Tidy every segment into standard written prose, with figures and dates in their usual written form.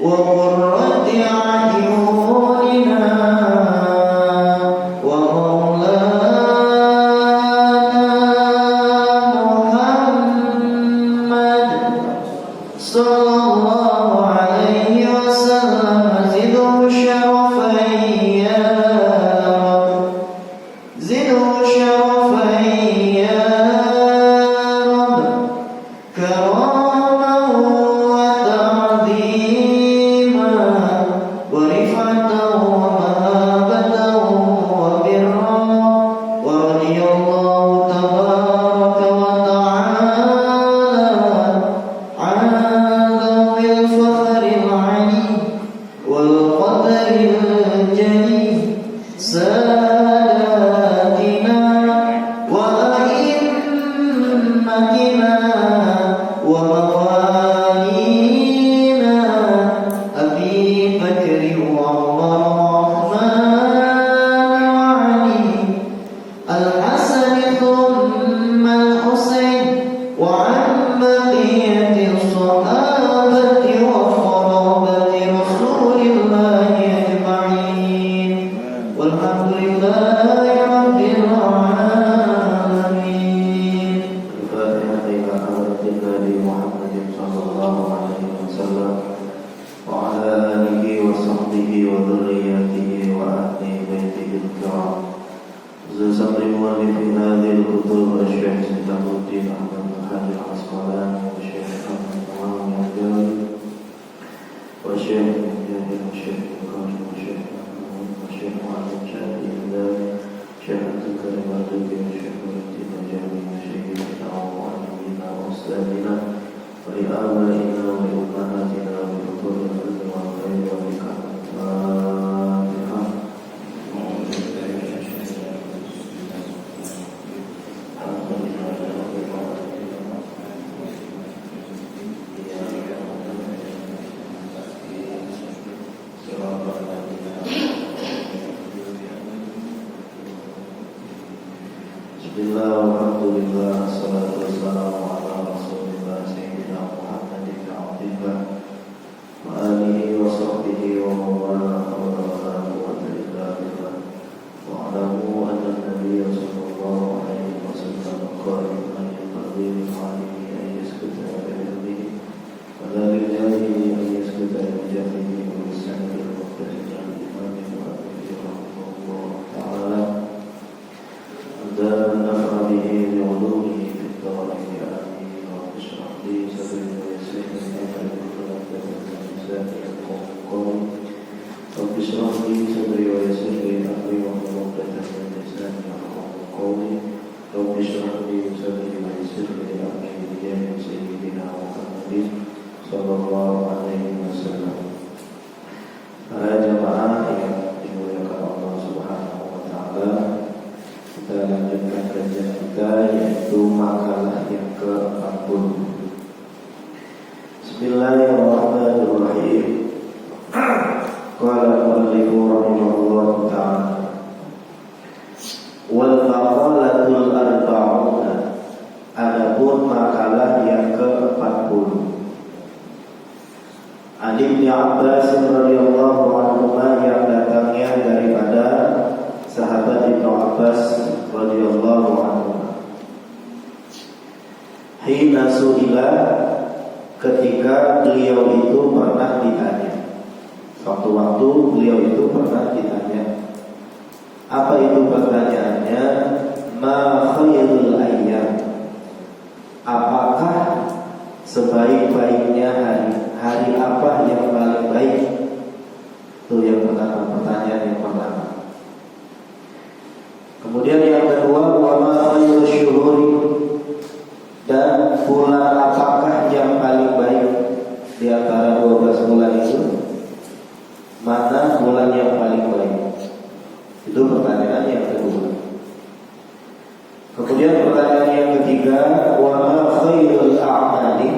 وقرة أعيننا ومولانا محمد صلى الله عليه وسلم زده شرفا يا رب زده شرفا يا رب كرامة وتعظيما ورفعة ومهابة وبرا ورضي الله تبارك وتعالى عن ذوي الفخر العلي والقدر الجليل ساداتنا وأئمتنا وموالينا أبي بكر وعمر وعثمان وعلي الحسن ثم الحسين وعن بقية الصحابة وقرابة رسول الله أجمعين والحمد لله رب العالمين. الفاتحة إلى حضرة النبي محمد صلى الله عليه وسلم وعلى آله وصحبه وذريته وأهل بيته الكرام. زمر مؤلف هذه الكتب الشيخ سيدنا الدين أحمد بن حجر العسقلاني والشيخ محمد نوام الجوزي والشيخ مجاهد والشيخ القاسم والشيخ محمود والشيخ معلم شادي الهلالي الشيخ عبد الكريم الربيعي والشيخ مجدي الجامعي وشيخنا ومعلمنا وأستاذنا ولآبائنا ولأمهاتنا ولفضول العلم والخير ولكرم الفاتحة. Bismillah, alhamdulillah, assalatu wassalamu ala rasulillah sayyidina Muhammad ibn Abdillah wa alihi wa sahbihi wa mawala wa la quwwata illa billah. Wa alamu anna nabiyya sallallahu alaihi wasallam qala man yanbaghi lil alimi an yaskuta bi ilmihi wa la lil jahili an yaskuta bi jahlihi wa yas'al al-muqtadi al-imam wa alihi rahimahullah ta'ala dan naf'a bihi li'ulumihi fid darain amin. Wa اشرح لي صدري ويسر لي امري واحلل عقدة من لساني يفقهوا قولي. رب اشرح لي صدري ويسر لي امري واحلل عقدة من لساني يفقهوا قولي. رب اشرح لي صدري ويسر لي امري بجاه سيدنا محمد sallallahu alaihi wasallam. Para jamaah yang dimuliakan Allah Subhanahu wa taala, kita lanjutkan kajian kita yaitu makalah yang ke-40. Bismillahirrahmanirrahim. Qala al-muallif rahimahullah ta'ala wal maqalatul arba'una, adapun makalah yang ke-40. An Ibnu Abbas radhiyallahu anhu, yang datangnya daripada sahabat Ibnu Abbas radhiyallahu anhu. Hina su'ila, ketika beliau itu pernah ditanya. Waktu-waktu beliau itu pernah ditanya. Apa itu pertanyaannya? Ma khairul ayyam, apakah sebaik-baiknya hari apa yang paling baik? Itu yang pertama, pertanyaan yang pertama. Kemudian yang kedua, wa ma khairul syuhuri, dan bulan apakah yang paling baik di antara 12 bulan itu? Mana bulan yang paling baik? Itu pertanyaan yang kedua. Kemudian pertanyaan yang ketiga, wa ma khairul a'mali,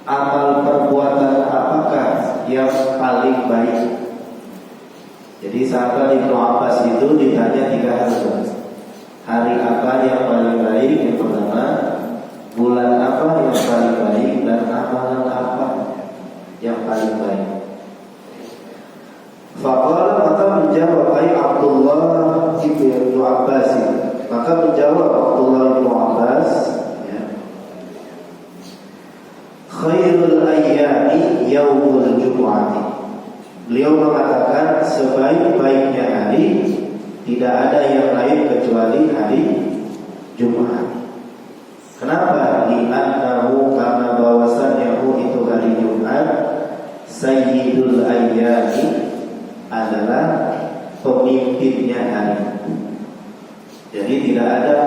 amal perbuatan apakah yang paling baik? Jadi sahabat Ibnu Abbas itu ditanya 3 hal. Hari apa yang paling baik? Yang pertama, bulan apa yang paling baik, dan amalan apa yang paling baik? Faqala, maka menjawab Abdullah ibnu Abbas. Maka menjawab Abdullah ibnu Abbas, ya, khairul ayyami yaumul jumu'ati. Beliau mengatakan sebaik-baiknya hari tidak ada yang lain kecuali hari Jumat. Kenapa? Li'annahu, karena bahwasannya itu hari Jumat sayyidul ayyami, adalah pemimpinnya hari. Jadi tidak ada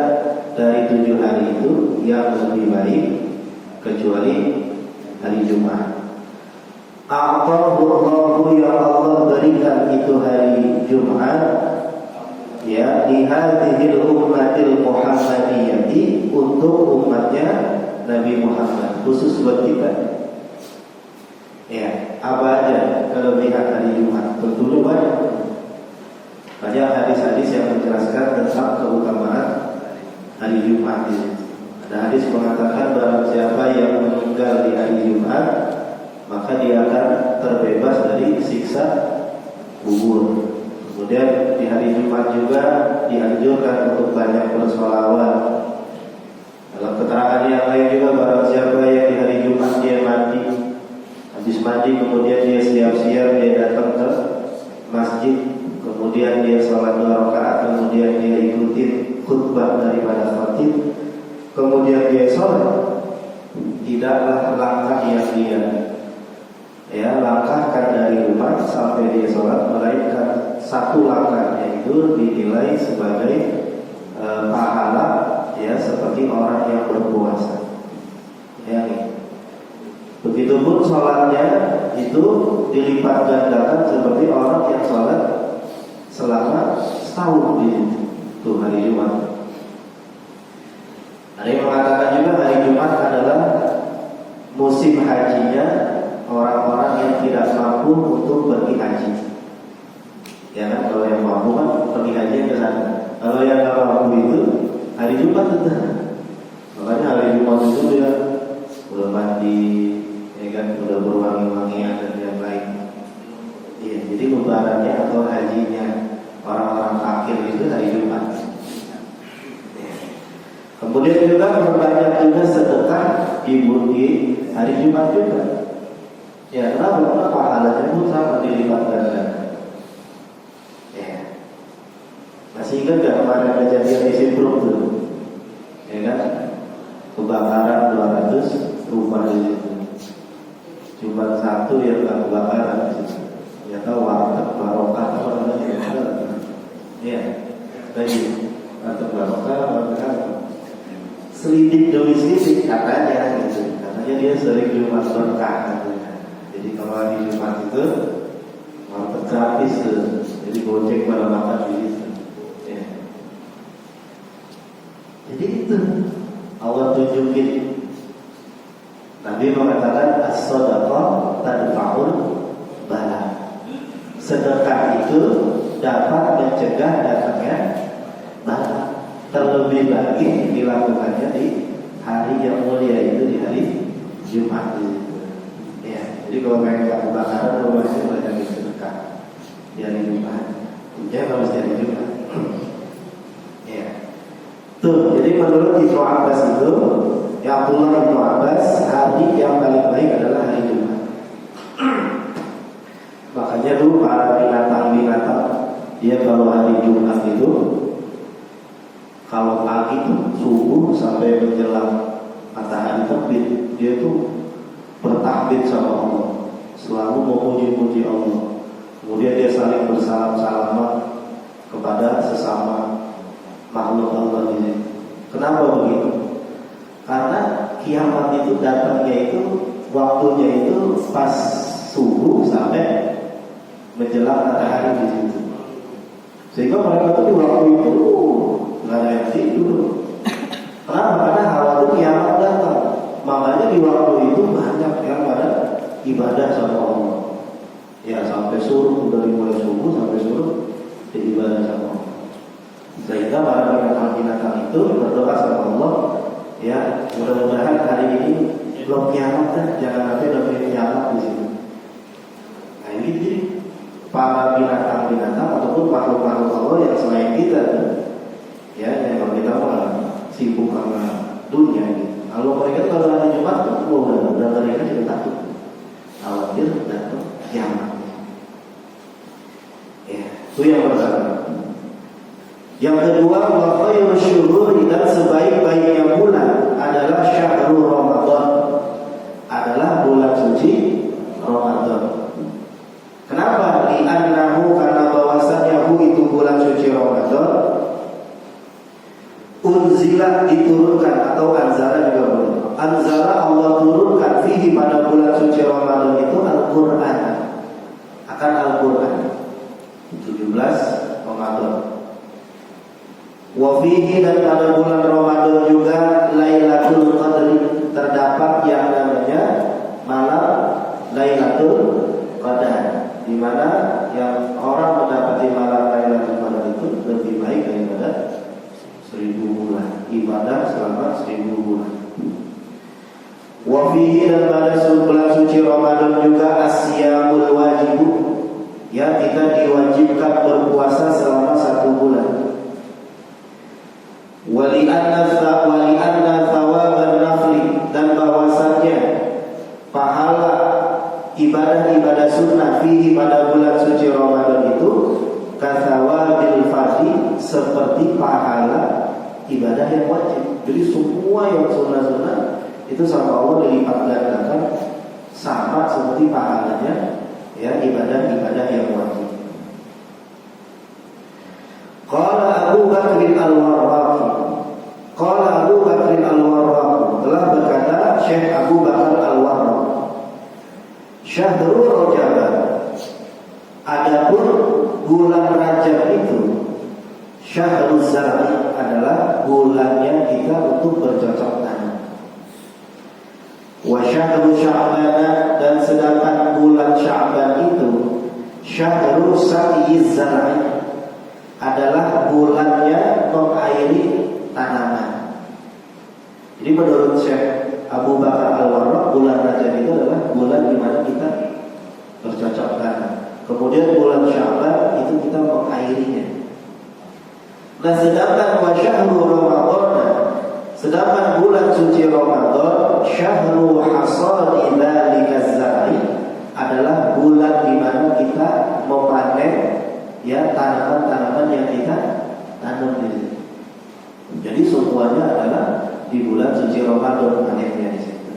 dari 7 hari itu yang lebih baik kecuali hari Jumat. A'tahullahu, yang Allah berikan itu hari Jumat, ya, di hadhil ummatil Muhammadiyati, untuk umatnya Nabi Muhammad, khusus buat kita. Ya, apa aja kelebihan hari Jumat? Tentunya banyak. Banyak hadis-hadis yang menjelaskan tentang keutamaan hari Jumat ini. Ada hadis mengatakan barang siapa yang meninggal di hari Jumat, maka dia akan terbebas dari siksa kubur. Kemudian di hari Jumat juga dianjurkan untuk banyak bersolawat. Dalam keterangan yang lain juga, barang siapa yang di hari Jumat dia mandi, habis mandi kemudian dia siap-siap, dia datang ke masjid, kemudian dia sholat 2 rakaat, kemudian dia ikutin khutbah daripada khatib, kemudian dia sholat, tidaklah langkah yang dia langkahkan dari rumah sampai dia sholat, melainkan satu langkah, yaitu dinilai sebagai pahala, ya, seperti orang yang berpuasa. Ya, begitupun sholatnya itu dilipat gandakan seperti orang yang sholat selama setahun di itu hari Jumat. Ada yang mengatakan juga hari Jumat adalah musim hajinya orang-orang yang tidak mampu untuk pergi haji. Ya kan, kalau yang mampu kan pergi haji ke sana. Kalau yang tidak mampu itu hari Jumat itu. Makanya hari Jumat itu dia udah mandi, ya kan, udah berwangi-wangian dan yang lain. Iya, jadi lebarannya atau hajinya orang-orang akhir itu hari Jumat. Ya. Kemudian juga berbanyak juga sedekah di hari Jumat juga. Ya, kenapa? Pahalanya pun sama dilipat ganda. Ya. Masih ingat gak kemarin kejadian di Simpruk dulu? Ya kan? Kebakaran 200 rumah di situ. Cuma satu yang gak kebakaran. Ya tahu warteg barokah apa namanya? Ya, tadi warteg barokah apa? Selidik demi selidik katanya gitu. Katanya dia sering Jumat berkah katanya. Jadi kalau hari Jumat itu warteg gratis tuh. Jadi gojek pada makan di situ. Ya. Jadi itu Allah tunjukin. Nabi mengatakan as-shadaqah tadfa'ul bala. Sedekah itu dapat mencegah datangnya bala. Terlebih lagi dilakukannya di hari yang mulia, itu di hari Jumat. Ya, jadi kalau pengen kebakaran rumahnya banyak sedekah di hari Jumat. Ya, kalau di hari Jumat. Ya. Tuh, jadi menurut Ibnu Abbas itu, ya Abdullah Ibnu Abbas, hari yang paling baik adalah hari Jumat. Makanya dulu para binatang-binatang, dia kalau hari Jumat itu, kalau pagi itu subuh sampai menjelang matahari terbit, dia tuh bertakbir sama Allah, selalu memuji-muji Allah. Kemudian dia saling bersalam-salaman kepada sesama makhluk Allah ini. Kenapa begitu? Karena kiamat itu datangnya itu waktunya itu pas subuh sampai menjelang matahari di situ. Sehingga mereka tuh di waktu itu nggak ada yang tidur. Kenapa? Karena khawatir kiamat datang. Makanya di waktu itu banyak yang pada ibadah sama Allah. Ya, sampai suruh, dari mulai subuh sampai suruh beribadah sama Allah. Sehingga para binatang-binatang itu berdoa sama Allah, ya, mudah-mudahan hari ini belum kiamat kan, jangan sampai udah kiamat di sini. Nah ini jadi para binatang-binatang ataupun makhluk-makhluk Allah yang selain kita, ya, yang kalau kita sibuk sama dunia gitu. Kalau mereka kalau hari Jumat tuh, udah mereka juga takut, khawatir datang kiamat. Ya, itu yang pertama. Yang kedua, wa khairu syuhuri, dan sebaik-baiknya bulan adalah syahrul Ramadan, adalah bulan suci Ramadan. Kenapa? Li'annahu, karena bahwasanya itu bulan suci Ramadan, unzila, diturunkan, atau anzala juga boleh. Anzala, Allah turunkan, fihi, pada bulan suci Ramadan itu Al-Quran, akan Al-Quran 17 Ramadan. Wa fihi, dan pada bulan Ramadan juga Lailatul Qadri, terdapat yang namanya malam Lailatul Qadar, di mana yang orang mendapati malam Lailatul Qadar itu lebih baik daripada 1000 bulan ibadah selama 1000 bulan. Wa fihi, dan pada bulan suci Ramadan juga asyamul wajibu, ya, kita diwajibkan berpuasa selama 1 bulan. Wali'anna thawaban nafli, dan bahwasannya pahala ibadah-ibadah sunnah fihi, pada bulan suci Ramadan itu kathawabil fardhi, seperti pahala ibadah yang wajib. Jadi semua yang sunnah-sunnah itu sama Allah dilipat gandakan, sama seperti pahalanya, ya, ibadah-ibadah yang wajib. Qala Abu Bakr al-Warraqi, qala Abu Bakr al-Warraqi, telah berkata Syekh Abu Bakar al-Warraqi, Syahrul Rajab, adapun bulan Rajab itu, Syahrul Zar'i, adalah bulannya kita untuk bercocok tanam. Wa Syahrul Sya'ban, dan sedangkan bulan Sya'ban itu Syahrul Sa'yiz Zar'i, adalah bulannya mengairi tanaman. Jadi menurut Syekh Abu Bakar al-Warraq, bulan Rajab itu adalah bulan di mana kita bercocok tanam. Kemudian bulan Sya'ban itu kita mengairinya. Nah, sedangkan wa syahrul Ramadan, sedangkan bulan suci Ramadan, syahrul hasadi dzalika zar'i, adalah bulan di mana kita memanen, ya, tanaman-tanaman yang kita tanam di sini. Jadi semuanya adalah di bulan suci Ramadan, anehnya di situ.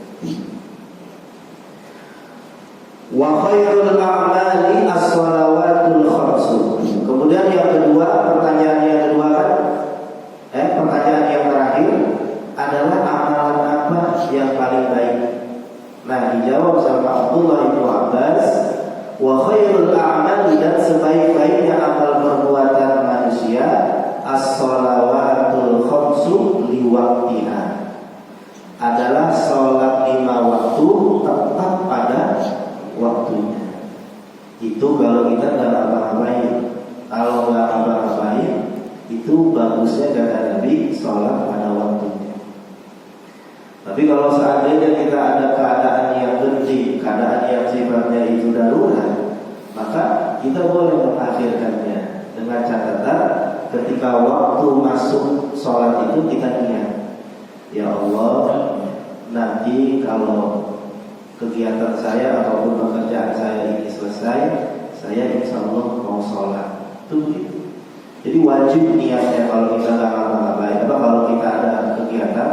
Wa khairul a'mali as-shalawatul khamsu. Kemudian yang kedua, pertanyaan yang kedua kan, pertanyaan yang terakhir adalah amalan apa yang paling baik? Nah, dijawab sama Abdullah bin Abbas, wa khairul a'mali, dan sebaik-baiknya amal perbuatan manusia as-shalawatul khamsu liwaqtiha, adalah sholat 5 waktu tepat pada waktunya. Itu kalau kita nggak apa-apain. Kalau nggak apa-apain, itu bagusnya kata Nabi sholat pada waktunya. Tapi kalau seandainya kita ada keadaan yang genting, keadaan yang sifatnya itu darurat, maka kita boleh mengakhirkannya dengan catatan ketika waktu masuk sholat itu kita niat, ya Allah, nanti kalau kegiatan saya ataupun pekerjaan saya ini selesai, saya insya Allah mau sholat. Itu begitu. Jadi wajib niatnya kalau kita nggak ngapa-ngapain. Kalau kita ada kegiatan,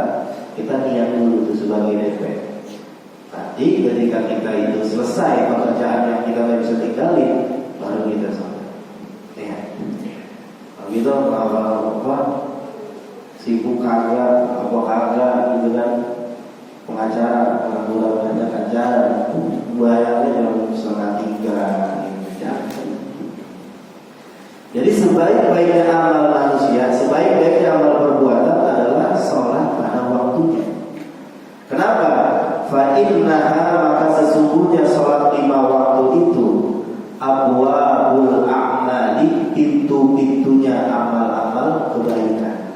kita niat dulu itu sebagai DP. Nanti ketika kita itu selesai pekerjaan yang kita nggak bisa tinggalin, baru kita sholat. Ya. Kalau gitu apa sibuk kagak, apa kagak gitu kan, pengacara, bulan banyak acara, bayarnya jam 2:30 gitu ya. Jadi sebaik-baiknya amal manusia, sebaik-baiknya amal perbuatan adalah sholat pada waktunya. Kenapa? Fa innaha, maka sesungguhnya sholat 5 waktu itu abwabul a'mali, pintu-pintunya amal-amal kebaikan.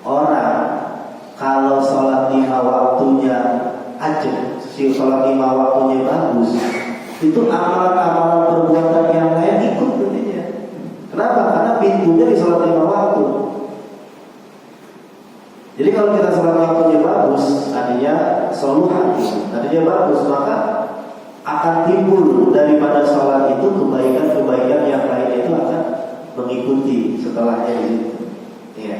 Orang kalau sholat 5 waktunya aja, sholat 5 waktunya bagus, itu amal-amal perbuatan yang lain pintunya di sholat 5 waktu. Jadi kalau kita sholat waktunya bagus, artinya soluhan, artinya bagus, maka akan timbul daripada sholat itu kebaikan-kebaikan yang lainnya itu akan mengikuti setelahnya di situ. Ya.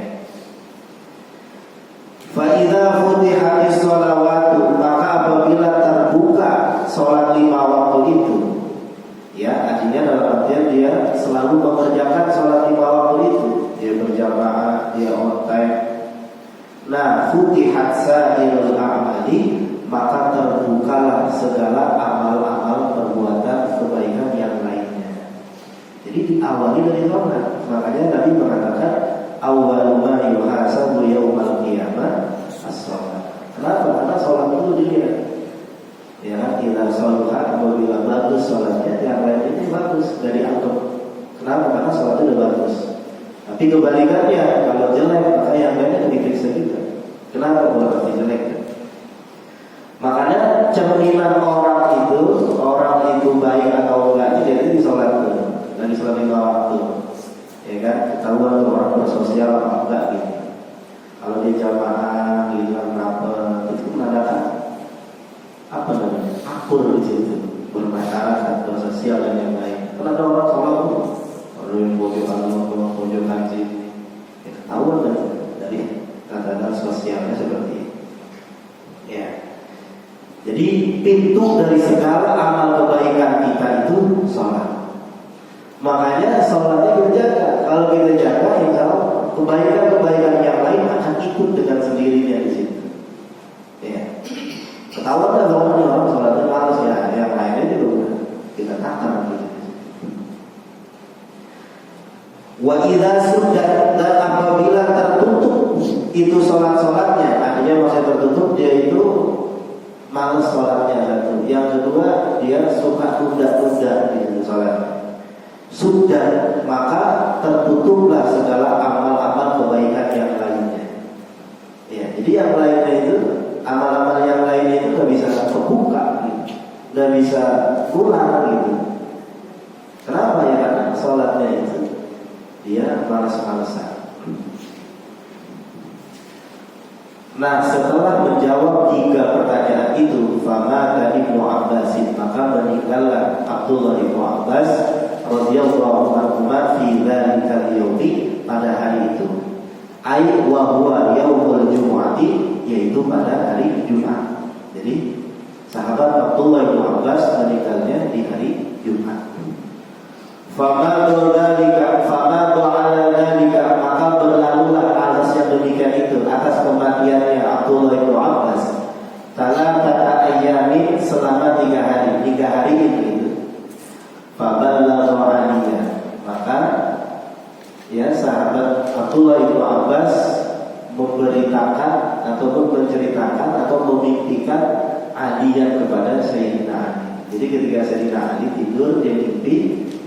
Fa'idza futihatis sholawatu, maka apabila terbuka sholat 5 waktu itu, ya artinya dalam artian dia selalu mengerjakan sholat 5 waktu itu, dia berjamaah, dia on time. Nah, futihat sa'irul a'mali, maka terbukalah segala amal-amal perbuatan kebaikan yang lainnya. Jadi diawali dari sholat. Makanya Nabi mengatakan awwalu ma yuhasabu yaumal qiyamah as-shalah. Kenapa? Karena sholat itu dilihat. Ya, kita sholat apabila bagus sholatnya, yang lainnya itu bagus dari antum. Kenapa? Karena sholat itu udah bagus. Tapi kebalikannya, kalau jelek maka yang lainnya diperiksa juga. Kenapa berarti jelek? Makanya cerminan orang itu baik atau enggak itu di sholat dulu, dari sholat 5 waktu. Ya kan, ketahuan orang bersosial apa enggak gitu. Kalau dia jamaah, hilang rapet, itu menandakan apa namanya? Akur di situ, bermasyarakat, bersosial dan yang lain. Kalau ada orang sholat tuh, kalau yang pojok kaji, ya ketahuan dari tanda-tanda sosialnya seperti itu. Ya. Jadi pintu dari segala amal kebaikan kita itu sholat. Makanya sholatnya kita jaga. Kalau kita jaga, insya Allah kebaikan-kebaikan yang lain akan ikut dengan sendirinya di situ. Ya. Ketahuan dah orang sholatnya malas ya, yang lainnya juga kita takkan gitu. Wa idza suddat, dan apabila tertutup itu sholat-sholatnya, artinya masih tertutup, dia itu malas sholatnya satu. Yang kedua, dia suka tunda-tunda di sholat. Sudah, maka tertutuplah segala amal-amal kebaikan yang lainnya. Ya, jadi yang lainnya itu, amal-amal yang lainnya itu gak bisa terbuka, gitu. Gak bisa pulang gitu. Kenapa ya? Karena sholatnya itu dia malas-malasan. Nah, setelah menjawab 3 pertanyaan itu, famata Ibnu Abbas, maka meninggallah Abdullah Ibnu Abbas radhiyallahu anhu fi dzalika yaumi, pada hari itu. Ai wa huwa yaumul jumu'ati, yaitu pada hari Jumat. Jadi sahabat Abdullah Ibnu Abbas meninggalnya di hari Jumat. Famatu dzalika, famatu ala dzalika, maka berlalulah atas yang demikian itu, atas kematiannya Abdullah Ibnu Abbas, talatata ayyamin, selama 3 hari. 3 hari itu. Faballagha aliyah, maka ya sahabat Abdullah Ibnu Abbas memberitakan ataupun menceritakan atau memimpikan hadiah kepada Sayyidina Ali. Jadi ketika Sayyidina Ali tidur, dia mimpi,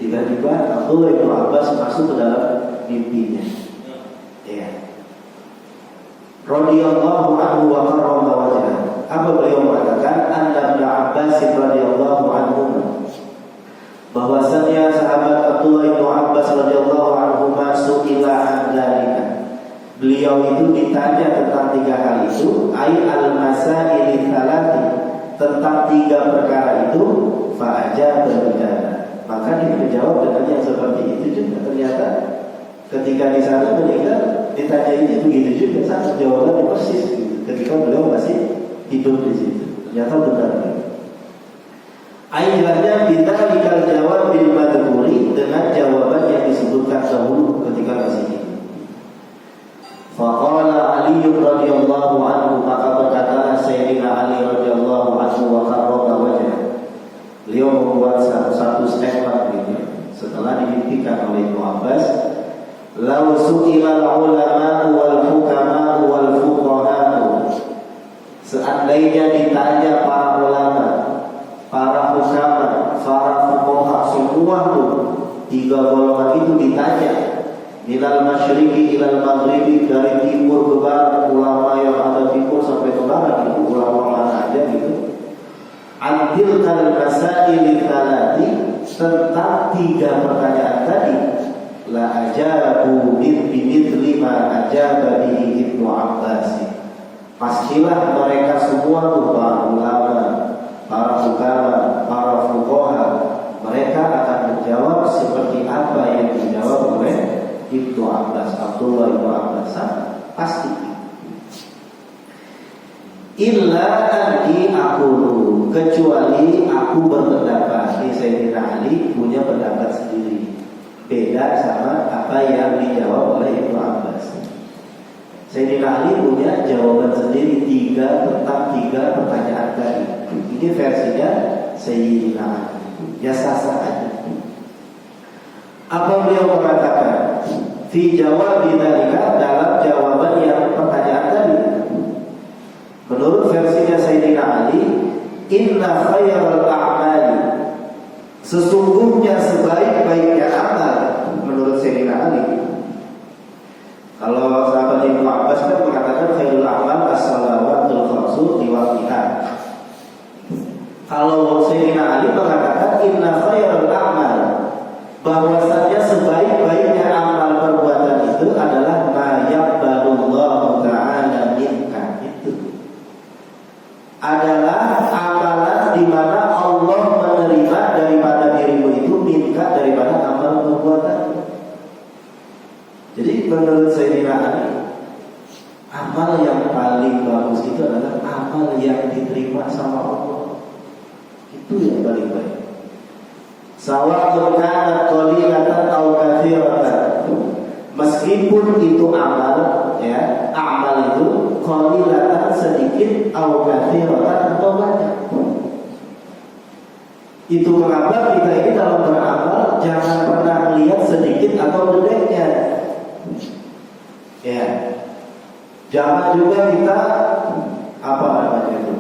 tiba-tiba Abdullah Ibnu Abbas masuk ke dalam mimpinya. Ya. Radhiyallahu anhu wa karrama wajhah. Apa beliau mengatakan? Anna Ibnu Abbas radhiyallahu anhu, bahwasanya sahabat Abdullah Ibnu Abbas radhiyallahu anhu su'ila an dzalika. Beliau itu ditanya tentang 3 hal itu, ai al-masail tsalati, tentang 3 perkara itu, fa ajaba bidana. Maka dia menjawab dengan yang seperti itu juga. Ternyata ketika di sana meninggal, ditanya ini begitu juga, sama jawabannya persis gitu. Ketika beliau masih hidup di situ, ternyata benar. Ayatnya bidzalikal jawab bil madhkuri, dengan jawaban yang disebutkan dahulu ketika masih hidup. Faqala Ali radhiyallahu anhu, maka berkata Sayyidina Ali radhiyallahu anhu wa karrama wajhah. Beliau membuat satu statement gitu setelah dimimpikan oleh Ibnu Abbas. Law su'ila ulama wal hukama wal fuqaha, seandainya ditanya para ulama, para hukama, para fuqaha, semua tuh 3 golongan itu ditanya, minal masyriqi ilal maghribi, dari timur ke barat, ulama yang ada timur sampai ke barat itu ulama mana aja gitu. Antil kal masail tsalati, tentang 3 pertanyaan tadi. la ajabu bimithli ma ajaba bihi Ibnu Abbas. Pastilah mereka semua tuh para ulama, para hukama, para fuqaha, mereka akan menjawab seperti apa yang dijawab oleh Ibnu Abbas, Abdullah Ibnu Abbas. Pasti. Illa anni aqulu, kecuali aku berpendapat. Ini Sayyidina Ali punya pendapat sendiri, beda sama apa yang dijawab oleh Ibnu Abbas. Sayyidina Ali punya jawaban sendiri tentang tiga pertanyaan tadi. Ini versinya Sayyidina Ali. Ya sah-sah aja. Apa beliau mengatakan? Fi jawab bidzalika, dalam jawaban yang pertanyaan tadi. Menurut versinya Sayyidina Ali, inna khairal a'mali, sesungguhnya sebaik-baiknya amal menurut Sayyidina Ali. Kalau sahabat Ibnu Abbas kan mengatakan khairul a'mal as-salawatul khamsu li waqtiha. Kalau Sayyidina Ali mengatakan inna khairul a'mal, bahwasanya sebaik-baiknya amal perbuatan itu adalah ma yaqbalullahu ta'ala minka. Itu adalah amalan di mana Allah menerima daripada dirimu itu minka, daripada amal perbuatan. Jadi menurut Sayyidina Ali, amal yang paling bagus itu adalah amal yang diterima sama Allah. Itu yang paling baik. Sawa'un kanat qalilatan aw katsiratan. Meskipun itu amal, ya, amal itu qalilatan sedikit aw katsiratan atau banyak. Itu mengapa kita ini dalam beramal jangan pernah melihat sedikit atau gedenya. Ya, jangan juga kita apa namanya itu,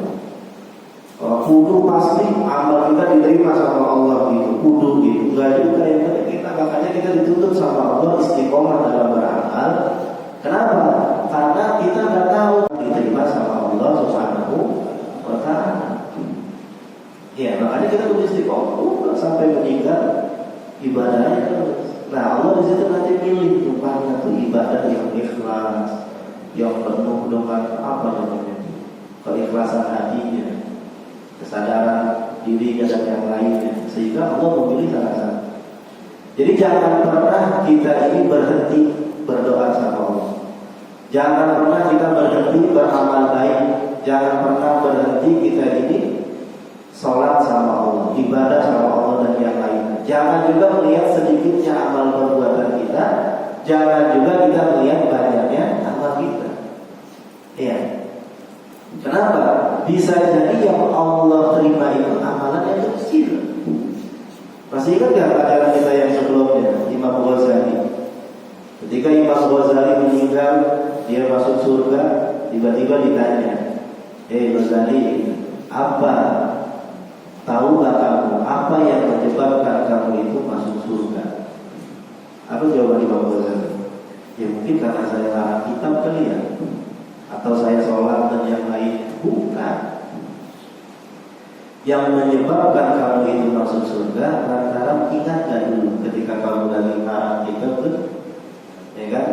kudu pasti amal kita diterima sama Allah gitu, kudu gitu. Enggak juga ya, kita makanya kita dituntut sama Allah istiqomah dalam beramal. Kenapa? Karena kita nggak tahu diterima sama Allah Subhanahu wa Ta'ala. Ya, makanya kita kudu istiqomah sampai meninggal ibadahnya terus. Nah, Allah di situ nanti pilih rupanya tuh ibadah yang ikhlas, yang penuh dengan apa namanya, keikhlasan hatinya, kesadaran dirinya dan yang lainnya, sehingga Allah memilih salah satu. Jadi jangan pernah kita ini berhenti berdoa sama Allah. Jangan pernah kita berhenti beramal baik. Jangan pernah berhenti kita ini sholat sama Allah, ibadah sama Allah dan yang lainnya. Jangan juga melihat sedikitnya amal perbuatan kita. Jangan juga kita melihat banyaknya amal kita. Ya. Kenapa? Bisa jadi yang Allah terima itu amalan yang kecil. Masih ingat gak ajaran kita yang sebelumnya, Imam Ghazali? Ketika Imam Ghazali meninggal, dia masuk surga, tiba-tiba ditanya, Ghazali, apa? Tahukah kamu apa yang menyebabkan kamu itu masuk surga? Apa jawaban Imam Ghazali? Ya mungkin karena saya larang kitab kali ya, atau saya sholat dan yang lain. Bukan. Yang menyebabkan kamu itu masuk surga lantaran ingat gak dulu ketika kamu lagi larang kitab tuh, ya kan?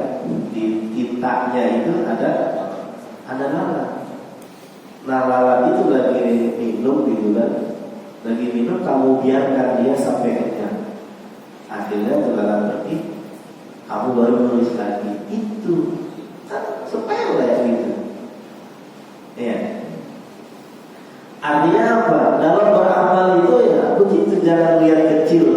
Di kitabnya itu ada lalat. Nah lalat itu lagi minum gitu kan. Lagi minum, kamu biarkan dia sampai kenyang. Akhirnya terlalu pergi, kamu baru nulis lagi. Itu kan sepele gitu. Ya. Artinya apa? Dalam beramal itu ya begitu, jangan lihat kecil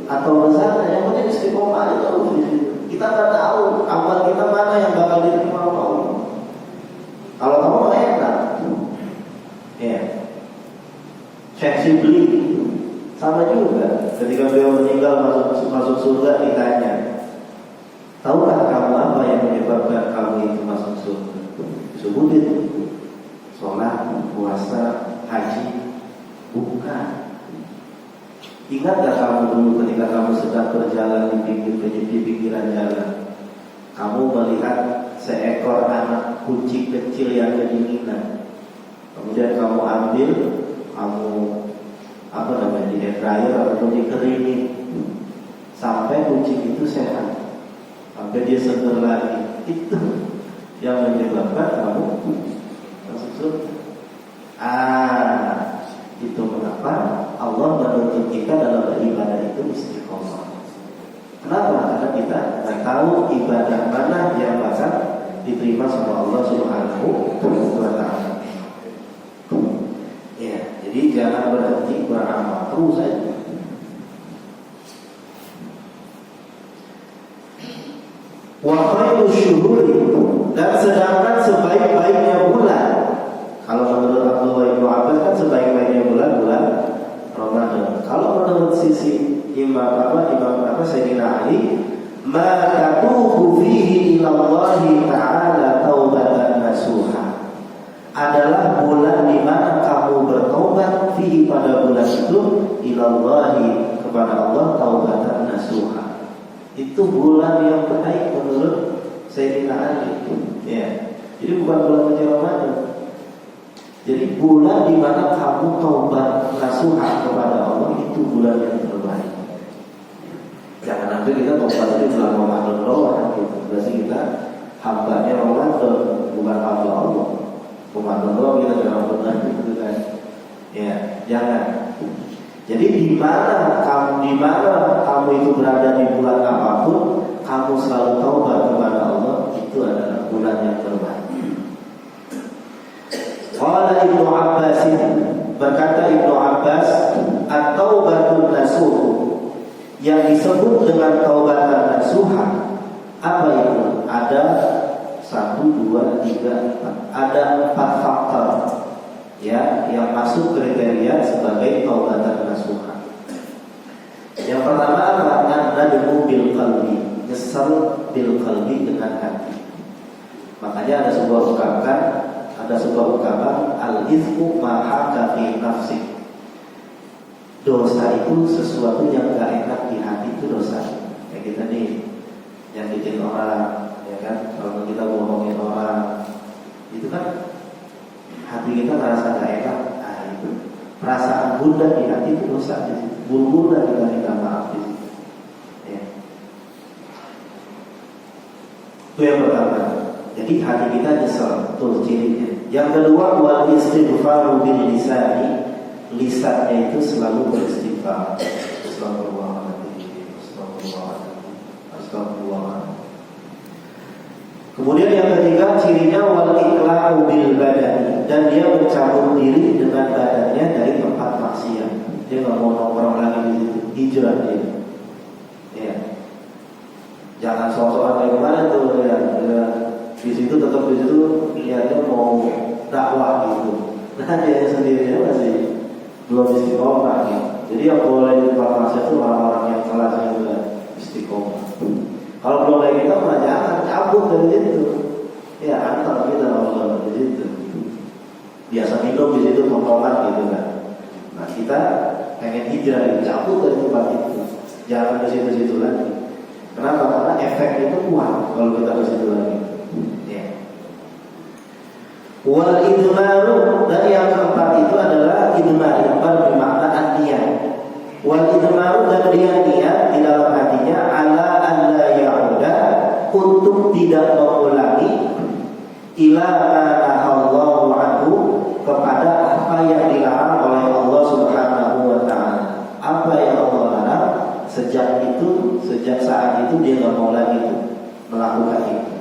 atau besar. Yang penting istiqomah itu. Kita nggak tahu amal kita mana yang bakal diterima Allah. Kalau kamu mau enak, ya. Sensibly sama juga ketika beliau meninggal masuk surga ditanya, tahukah kamu apa yang menyebabkan kamu itu masuk surga? Sebutin, sholat, puasa, haji. Bukan. Ingat gak kamu dulu ketika kamu sedang berjalan di pinggiran jalan, kamu melihat seekor anak kucing kecil yang kedinginan, kemudian kamu ambil, kamu di air fryer ataupun dikeringin sampai kucing itu sehat. sampai dia sadar lagi. Itu yang menyebabkan kamu masuk surga. Itu mengapa Allah menuntut kita dalam beribadah itu istiqomah. Kenapa? Karena kita tidak tahu ibadah mana yang bakal diterima sama Allah Subhanahu wa Ta'ala. Ya, jadi jangan berhenti beramal, terus saja. Wa khairu syuhuri, dan sedangkan sebaik-baiknya bulan, kalau menurut Abdullah bin Abbas kan sebaik-baiknya bulan Ramadan. Kalau menurut sisi Imam Sayyidina Ali, ma tatubu fihi ila Allah Ta'ala taubatan nasuha, adalah bulan di mana kamu bertobat fihi pada bulan itu ila Allah, kepada Allah, taubatan nasuha. Itu bulan yang baik menurut Sayyidina Ali. Ya. Jadi bukan bulan suci Ramadan. Jadi bulan di mana kamu taubat nasuha kepada Allah, itu bulan yang terbaik. Jangan nanti kita taubat itu bulan Ramadan doang gitu. Berarti kita hambanya Ramadan, bukan hamba Allah. Ramadan doang kita jangan benar gitu kan. Ya, jangan. Jadi di mana kamu itu berada di bulan apapun, kamu selalu taubat kepada Allah, itu adalah bulan yang terbaik. Qala Ibnu Abbas, berkata Ibnu Abbas, at-taubatun nasuh, yang disebut dengan taubatan nasuha, apa itu? Ada 1, 2, 3, 4. Ada 4 faktor ya yang masuk kriteria sebagai taubatan nasuha. Yang pertama adalah nadmu bil qalbi, nyesal bil qalbi, dengan hati. Makanya ada sebuah ungkapan al-ithmu ma haka fi nafsi. Dosa itu sesuatu yang gak enak di hati, itu dosa. Kayak kita nih nyakitin orang, ya kan? Kalau kita bohongin orang, itu kan hati kita merasa gak enak. Itu perasaan bunda di hati itu dosa. Bunda kita minta maaf di situ. Ya. Itu yang pertama. Jadi hati kita nyesel, itu cirinya. Yang kedua, wal istighfaru bil lisani, lisannya itu selalu beristighfar. Astagfirullah. Kemudian yang ketiga, cirinya wal iqla'u bil badani, dan dia mencabut diri dengan badannya dari tempat maksiat. Dia nggak mau nongkrong lagi di situ, hijrah dia. Ya. Jangan sok-sokan kayak kemarin tuh ya. Di situ tetap di situ lihatnya mau dakwah gitu. Nah dia sendirinya masih belum istiqomah gitu. Jadi yang boleh di tempat maksiat itu orang-orang yang kelasnya udah istiqomah. Kalau belum kayak kita mah jangan cabut dari situ. Ya antar kita kalau di situ. Biasa minum di situ tongkrongan gitu kan. Nah kita pengen hijrah, cabut dari tempat itu. Jangan ke situ-situ lagi. Kenapa? Karena efek itu kuat kalau kita ke situ lagi. Wal idmaru, dan yang keempat itu adalah idmar. Idmar bermakna an-niyah. Wal idmaru, dan dia niat di dalam hatinya ala an la ya'uda, untuk tidak mengulangi ila ma nahallahu anhu, kepada apa yang dilarang oleh Allah Subhanahu wa Ta'ala. Apa yang Allah larang, sejak saat itu dia tidak mau lagi melakukan itu.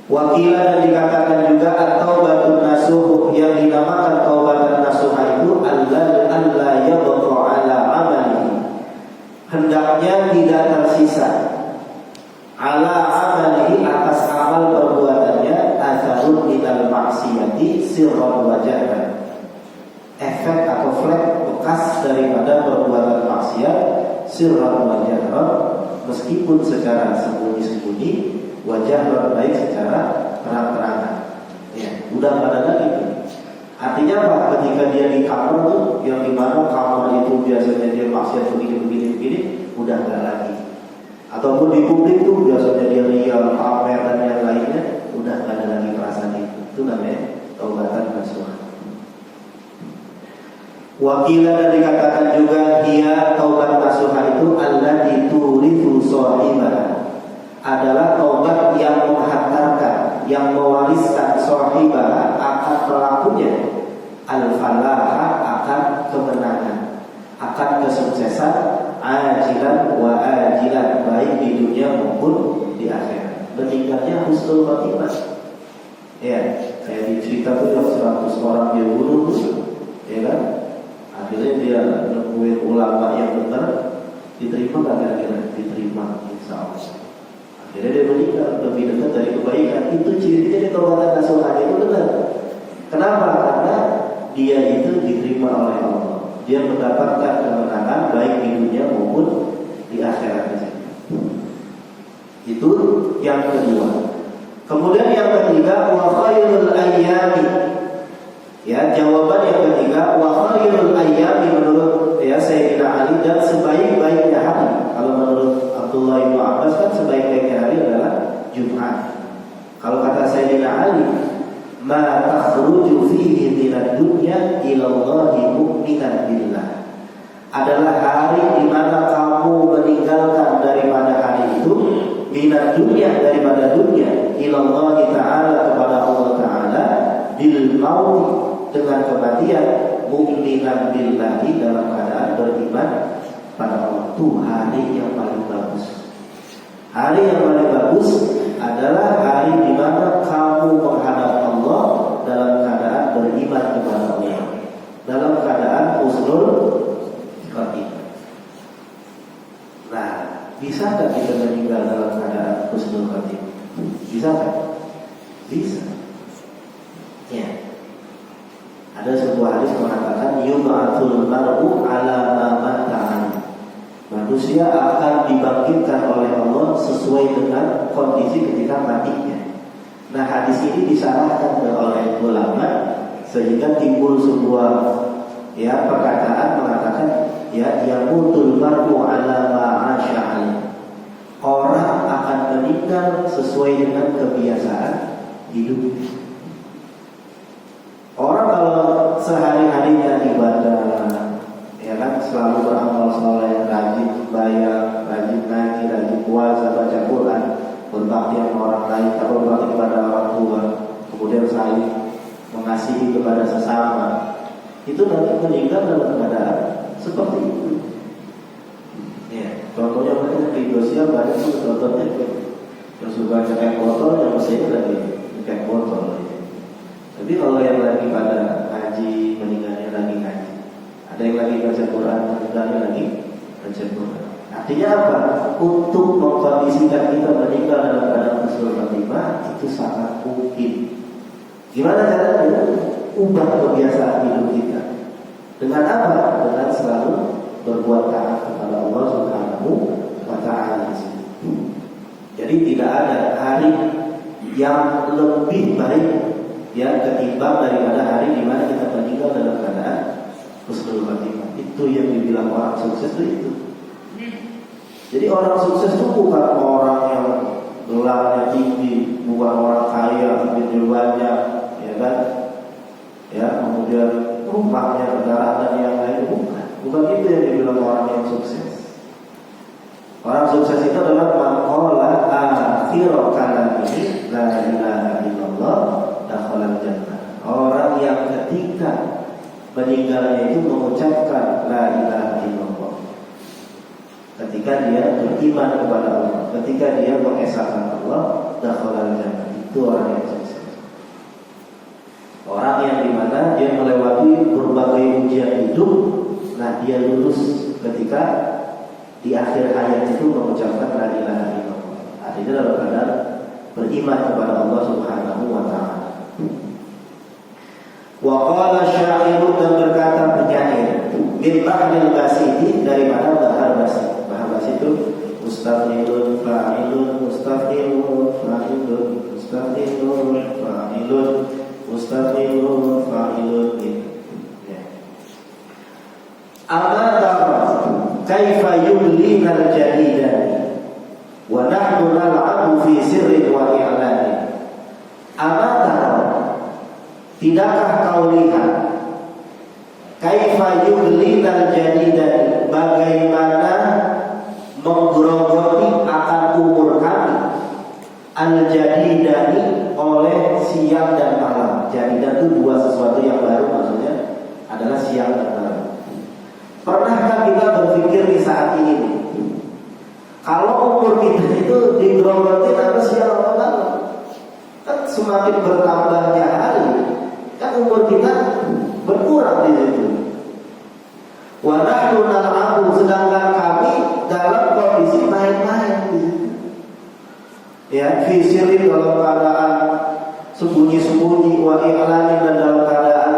Wakilah, dan dikatakan juga at-taubatun nasuh, yang dinamakan taubatan nasuha itu alla yabqa ala amalihi, hendaknya tidak tersisa ala amalihi, atas amal perbuatannya, atharun minal maksiyati sirran wa jahran, efek atau flek bekas daripada perbuatan maksiat sirran wa jahran, meskipun secara sembunyi-sembunyi, wajah baik secara terang-terangan. Ya, udah nggak ada lagi. Artinya apa? Ketika dia di kamar tuh, yang dimana kamar itu biasanya dia maksiat begini, udah nggak lagi. Ataupun di publik tuh biasanya dia lihat pamer dan yang lainnya, udah nggak ada lagi perasaan itu. Itu namanya taubatan nasuha. Wakilah, dan dikatakan juga dia taubat nasuha itu allati turithu shahibah, yang mewariskan sahibah akan pelakunya al-falaha, akan kemenangan, akan kesuksesan, ajilan wa ajilan, baik di dunia maupun di akhirat. Meninggalnya husnul khotimah. Ya, kayak di cerita tuh yang 100 orang dia bunuh, ya kan? Akhirnya dia nemuin ulama yang benar, diterima nggak kira-kira? Diterima, insya Allah. Akhirnya dia meninggal lebih dekat dari kebaikan. Itu ciri-ciri di taubatan nasuha itu benar. Kenapa? Karena dia itu diterima oleh Allah. Dia mendapatkan kemenangan baik di dunia maupun di akhirat. Itu yang kedua. Kemudian yang ketiga, wa khairul ayyami. Ya, jawaban yang ketiga, wa khairul ayyami menurut ya Sayyidina Ali, dan sebaik-baiknya hari. Kalau menurut Abdullah bin Abbas kan sebaik-baiknya hari adalah Jumat. Kalau kata Sayyidina Ali, ma takhruju fihi minad dunya ila Allahi mu'minan billah, adalah hari di mana kamu meninggalkan daripada hari itu, minad dunya, daripada dunia, ila Allah Ta'ala, kepada Allah Ta'ala, bil maut, dengan kematian, mu'minan billahi, dalam keadaan beriman pada Allah. Itu hari yang paling bagus. Hari yang paling bagus adalah hari di mana kamu menghadap Allah dalam keadaan beriman kepada Allah, dalam keadaan husnul khotimah. Nah, bisa tak kita meninggal dalam keadaan husnul khotimah? Bisa tak? Bisa. Ya. Ada sebuah hadis mengatakan yub'atsul mar'u 'ala ma mata 'alaihi. Manusia akan dibangkitkan oleh Allah sesuai dengan kondisi ketika matinya. Nah, hadis ini disyarahkan oleh ulama sehingga timbul sebuah ya perkataan mengatakan ya yamutul mar'u 'ala ma 'asha 'alaihi. Orang akan meninggal sesuai dengan kebiasaan hidup. Orang kalau sehari-harinya ibadah, ya kan, selalu beramal soleh, rajin bayar, rajin ngaji, rajin puasa, baca Quran, berbakti sama orang lain, atau berbakti kepada orang tua, kemudian saling mengasihi kepada sesama, itu nanti meninggal dalam keadaan seperti itu. Ya, contohnya mungkin di Indonesia banyak tuh contohnya yang suka cekek botol, yang mesinnya lagi cekek botol. Tapi kalau yang lagi pada ngaji, meninggalnya lagi ngaji. Ada yang lagi baca Quran, meninggalnya lagi baca Quran. Artinya apa? Untuk mengkondisikan kita meninggal dalam keadaan husnul khotimah itu sangat mungkin. Gimana caranya? Ubah kebiasaan hidup kita. Dengan apa? Dengan selalu berbuat taat kepada Allah Subhanahu wa Ta'ala. Jadi tidak ada hari yang lebih baik ya ketimbang daripada hari di mana kita meninggal dalam keadaan husnul khotimah. Itu yang dibilang orang sukses itu. Jadi orang sukses itu bukan orang yang gelarnya tinggi, bukan orang kaya, duit banyak, ya kan? Ya, kemudian rumahnya, kendaraan dan yang lain, bukan itu yang dibilang orang yang sukses. Orang sukses itu adalah maqala akhir kalamihi la ilaha illallah dakhalal jannah. Orang yang ketika meninggalnya itu mengucapkan la ilaha illallah, ketika dia beriman kepada Allah, ketika dia mengesahkan Allah, dakhalal jannah. Itu orang yang sukses. Orang yang dimana dia melewati berbagai ujian hidup, nah dia lulus ketika di akhir hayat itu mengucapkan la ilaha illallah. Artinya dalam keadaan beriman kepada Allah Subhanahu wa Ta'ala. Wa qala syairu, dan berkata penyair, min ba'dil basiti, daripada bahar basi. Bahar basi itu mustafilun fa'ilun, mustafilun fa'ilun, mustafilun fa'ilun, mustafilun fa'ilun. Amatara kaifa yublina al-jadidan wa nahnu nal'abu fi sirrin wa i'lani. Amatara, tidakkah kau lihat kaifa yublina al-jadidan, bagaimana menggerogoti akan umur kami, al-jadidani, oleh digerogotin apa siang apa malam. Kan semakin bertambahnya hari, kan umur kita berkurang di situ. Wa nahnu nal'abu, sedangkan kami dalam kondisi main-main di situ. Ya, fisirin dalam keadaan sembunyi-sembunyi, wa i'lanin dan dalam keadaan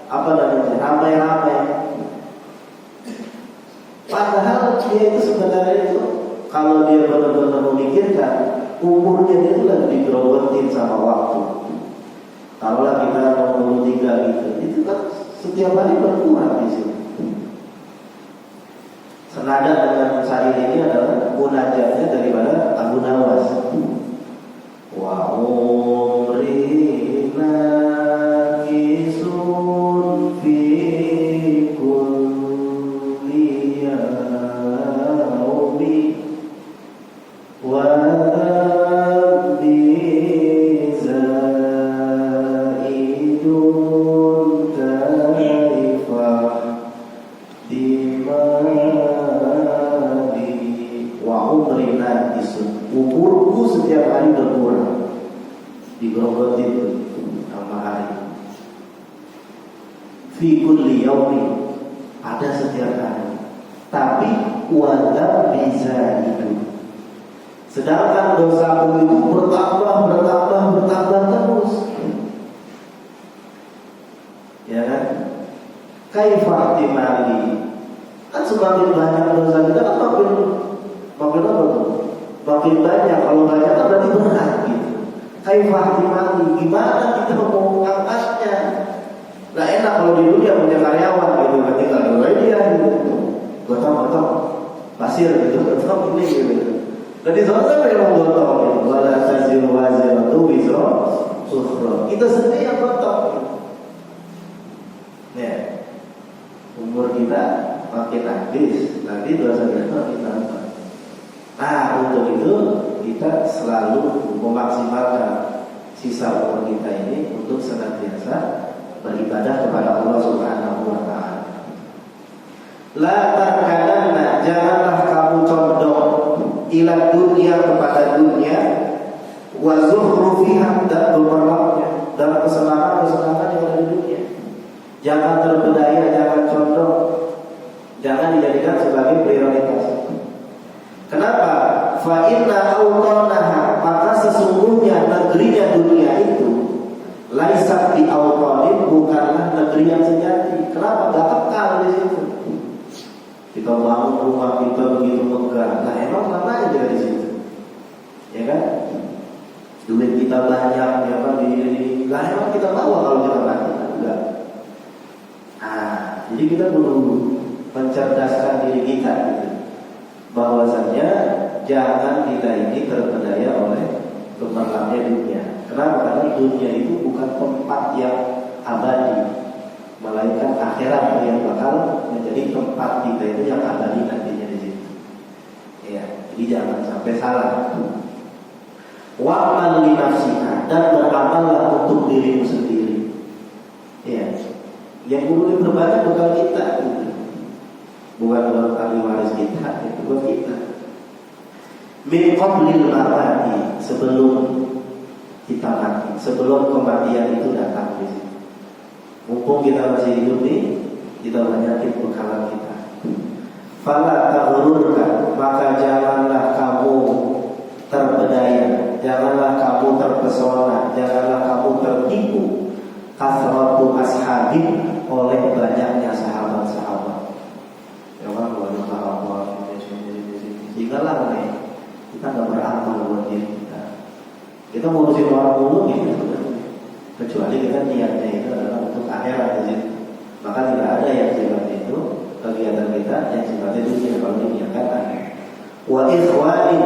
apa namanya? Ramai-ramai. Padahal dia itu sebenarnya itu kalau dia benar-benar memikirkan umurnya dia itu lagi digerogotin sama waktu. Taruhlah kita 63 gitu, itu kan setiap hari berkurang di sini. Senada dengan syair ini adalah munajatnya daripada Abu Nawas. Wa umrina kisun fi kulli yaumi wa rabbi zaidun taifah umrina isun, umurku setiap hari berkurang, digerogotin sama hari. Fi kulli yaumi, ada setiap hari. Tapi wala bisa itu. Sedangkan dosaku itu bertambah terus. Ya kan? Kaifa timali. Kan semakin banyak dosa kita kan makin apa tuh? Makin banyak. Kalau banyak kan berarti berat gitu. Kaifah timali, gimana kita mau mengangkatnya? Nah enak kalau di dunia punya karyawan gitu, tinggal dua dia gitu. Gotong pasir gitu, gotong ini gitu. Dan di sana kan memang gotong gitu. Wala taziru waziratu wizra ukhra. Kita sendiri yang gotong gitu. Ya. Umur kita makin habis, nanti dosa kita makin nambah. Nah, untuk itu kita selalu memaksimalkan sisa umur kita ini untuk senantiasa beribadah kepada Allah Subhanahu wa taala. La tarkananna, janganlah kamu condong ila dunia kepada dunia, wa zukhrufiha, dan gemerlapnya dalam kesenangan-kesenangan yang ada di dunia. Jangan terpedaya, jangan condong, jangan dijadikan sebagai prioritas. Kenapa? Fa inna awtanaha, maka sesungguhnya negerinya dunia itu laisat bi awtanin, bukanlah negeri yang sejati. Kenapa? Gak kekal di situ. Kita bangun rumah kita begitu megah. Nah emang mana aja di situ? Ya kan? Duit kita banyak, ya kan? Lah emang kita bawa kalau kita mati? Enggak. Nah, jadi kita perlu mencerdaskan diri kita gitu. Bahwasanya jangan kita ini terpedaya oleh gemerlapnya dunia. Kenapa? Karena dunia itu bukan tempat yang abadi, melainkan akhirat yang bakal menjadi tempat kita itu yang abadi nantinya di situ. Ya, jadi jangan sampai salah. Wa'mal li nafsika, dan beramallah untuk dirimu sendiri. Ya, yang perlu diperbanyak bukan kita, gitu. Bukan buat ahli waris kita, itu buat kita. Min qablil mamati, sebelum kita mati, sebelum kematian itu datang di sini. Mumpung kita masih hidup nih, kita banyakin bekalan kita. Fala taghururka, maka janganlah kamu terpedaya, janganlah kamu terpesona, janganlah kamu tertipu kasratu ashabin, oleh banyaknya sahabat-sahabat. Ya kan, banyak sahabat sehingga lah nih kita nggak beramal buat diri kita. Kita ngurusin orang dulu gitu, kecuali kita niatnya itu adalah untuk akhirat di situ. Maka tidak ada yang sifatnya itu kegiatan kita yang sifatnya dunia kalau diniatkan akhirat. Wa ikhwani,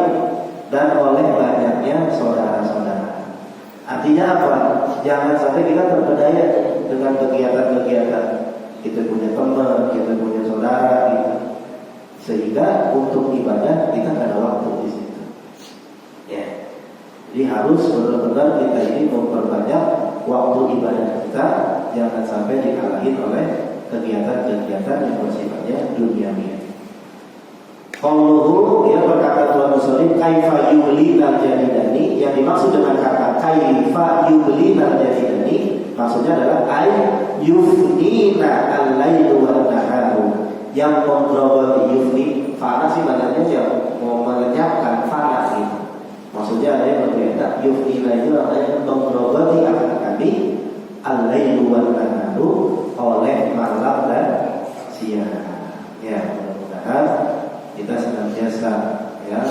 dan oleh banyaknya saudara-saudara. Artinya apa? Jangan sampai kita terpedaya dengan kegiatan-kegiatan. Kita punya teman, kita punya saudara, gitu. Sehingga untuk ibadah kita tidak ada waktu di situ. Ya. Jadi harus benar-benar kita ini memperbanyak waktu ibadah kita, jangan sampai dihalangi oleh kegiatan-kegiatan yang bersifatnya duniawi. Qauluhu, ya, berkata Tuhan Muslim, kaifa yublinal jadidani. Yang dimaksud dengan kata kaifa yublinal jadidani maksudnya adalah ay yufnina al-lailu wan naharu. Yang menggerogoti yufni, fana sih maknanya yang mau melenyapkan fana gitu. Maksudnya ada yang berbeda. Yufnina itu artinya menggerogoti akan kami al-lailu wan naharu oleh malam dan siang. Ya, mudah-mudahan kita senantiasa ya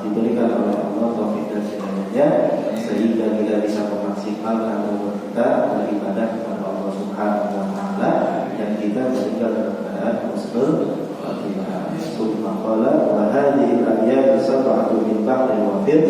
diberikan oleh Allah taufik dan hidayahnya sehingga kita bisa memaksimalkan umur kita beribadah kepada Allah Subhanahu wa taala dan kita meninggal dalam keadaan husnul khatimah. Subhanallah wa hadhihi al-ayat sab'atu min ba'di wa fir